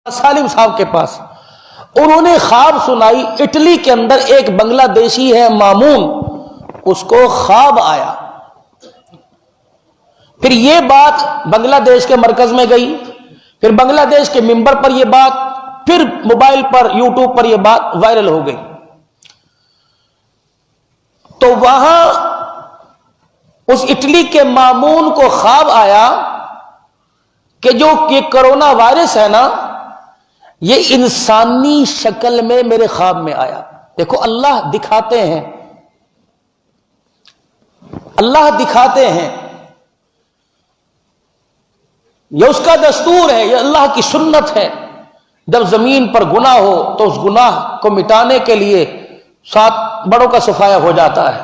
سالم صاحب کے پاس، انہوں نے خواب سنائی، اٹلی کے اندر ایک بنگلہ دیشی ہے مامون، اس کو خواب آیا۔ پھر یہ بات بنگلہ دیش کے مرکز میں گئی، پھر بنگلہ دیش کے ممبر پر یہ بات، پھر موبائل پر یوٹیوب پر یہ بات وائرل ہو گئی۔ تو وہاں اس اٹلی کے مامون کو خواب آیا کہ جو یہ کرونا وائرس ہے نا، یہ انسانی شکل میں میرے خواب میں آیا۔ دیکھو اللہ دکھاتے ہیں، اللہ دکھاتے ہیں، یہ اس کا دستور ہے، یہ اللہ کی سنت ہے۔ جب زمین پر گناہ ہو تو اس گناہ کو مٹانے کے لیے 7 بڑوں کا صفایا ہو جاتا ہے۔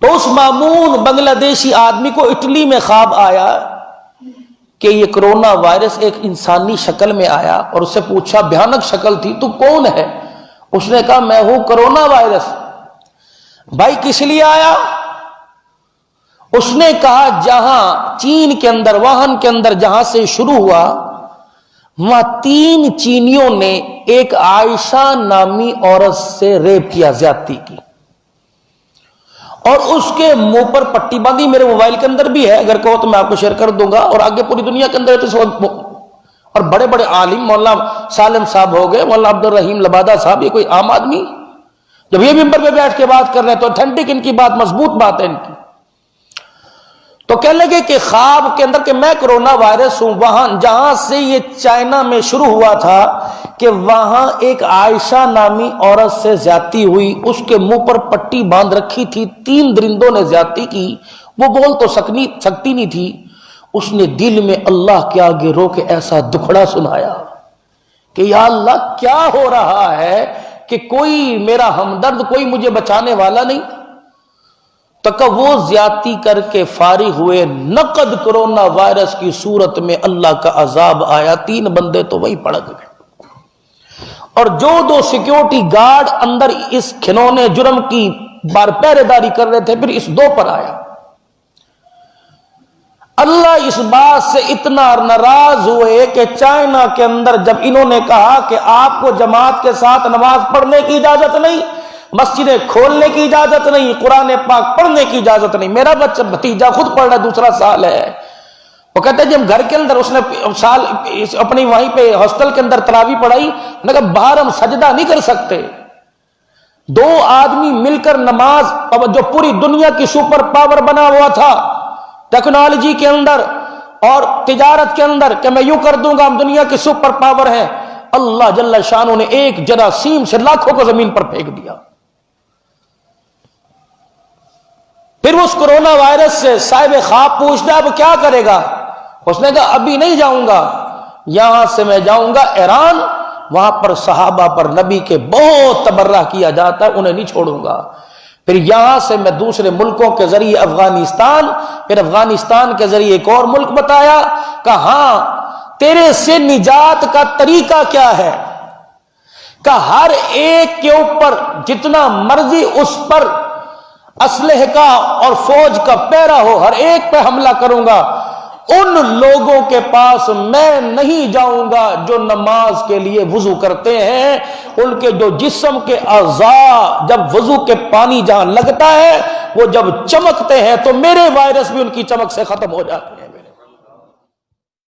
تو اس مامون بنگلہ دیشی آدمی کو اٹلی میں خواب آیا کہ یہ کرونا وائرس ایک انسانی شکل میں آیا، اور اس سے پوچھا، بھیانک شکل تھی، تو کون ہے؟ اس نے کہا میں ہوں کرونا وائرس۔ بھائی کس لیے آیا؟ اس نے کہا جہاں چین کے اندر، ووہان کے اندر جہاں سے شروع ہوا، وہاں 3 چینیوں نے ایک عائشہ نامی عورت سے ریپ کیا، زیادتی کی، اور اس کے منہ پر پٹی باندھی۔ میرے موبائل کے اندر بھی ہے، اگر کہو تو میں آپ کو شیئر کر دوں گا، اور آگے پوری دنیا کے اندر ہے تو اور بڑے بڑے عالم، مولانا سالم صاحب ہو گئے، مولانا عبد الرحیم لبادہ صاحب، یہ کوئی عام آدمی جب یہ ممبر پہ بیٹھ کے بات کر رہے ہیں تو اتھینٹک ان کی بات، مضبوط بات ہے ان کی۔ تو کہنے لگے کہ خواب کے اندر کہ میں کرونا وائرس ہوں، وہاں جہاں سے یہ چائنا میں شروع ہوا تھا کہ وہاں ایک عائشہ نامی عورت سے زیادتی ہوئی، اس کے منہ پر پٹی باندھ رکھی تھی، 3 درندوں نے زیادتی کی، وہ بول تو سکتی نہیں تھی۔ اس نے دل میں اللہ کے آگے رو کے ایسا دکھڑا سنایا کہ یا اللہ کیا ہو رہا ہے کہ کوئی میرا ہمدرد، کوئی مجھے بچانے والا نہیں۔ تک وہ زیادتی کر کے فارغ ہوئے، نقد کرونا وائرس کی صورت میں اللہ کا عذاب آیا، 3 بندے تو وہی پڑ گئے، اور جو 2 سیکیورٹی گارڈ اندر اس کھلونے جرم کی پہرے داری کر رہے تھے، پھر اس 2 پر آیا۔ اللہ اس بات سے اتنا ناراض ہوئے کہ چائنا کے اندر جب انہوں نے کہا کہ آپ کو جماعت کے ساتھ نماز پڑھنے کی اجازت نہیں، مسجدیں کھولنے کی اجازت نہیں، قرآن پاک پڑھنے کی اجازت نہیں، میرا بچہ بھتیجا خود پڑھ رہا ہے، 2 سال ہے، وہ کہتے ہیں جب گھر کے اندر اس نے سال اپنی وہیں پہ ہاسٹل کے اندر تراویح پڑھائی، میں کہا باہر ہم سجدہ نہیں کر سکتے، 2 آدمی مل کر نماز، جو پوری دنیا کی سپر پاور بنا ہوا تھا ٹیکنالوجی کے اندر اور تجارت کے اندر کہ میں یوں کر دوں گا، ہم دنیا کی سپر پاور ہیں، اللہ جل شانہ نے ایک جراثیم سے لاکھوں کو زمین پر پھینک دیا۔ پھر اس کرونا وائرس سے صاحب خواب پوچھتا ہے وہ کیا کرے گا؟ اس نے کہا ابھی نہیں جاؤں گا، یہاں سے میں جاؤں گا ایران، وہاں پر صحابہ پر نبی کے بہت تبرہ کیا جاتا ہے، انہیں نہیں چھوڑوں گا۔ پھر یہاں سے میں دوسرے ملکوں کے ذریعے افغانستان، پھر افغانستان کے ذریعے ایک اور ملک بتایا، کہا ہاں تیرے سے نجات کا طریقہ کیا ہے؟ کہ ہر ایک کے اوپر جتنا مرضی اس پر اسلحے کا اور فوج کا پیرا ہو، ہر ایک پہ حملہ کروں گا، ان لوگوں کے پاس میں نہیں جاؤں گا جو نماز کے لیے وضو کرتے ہیں، ان کے جو جسم کے اعضاء جب وضو کے پانی جہاں لگتا ہے وہ جب چمکتے ہیں تو میرے وائرس بھی ان کی چمک سے ختم ہو جاتے ہیں۔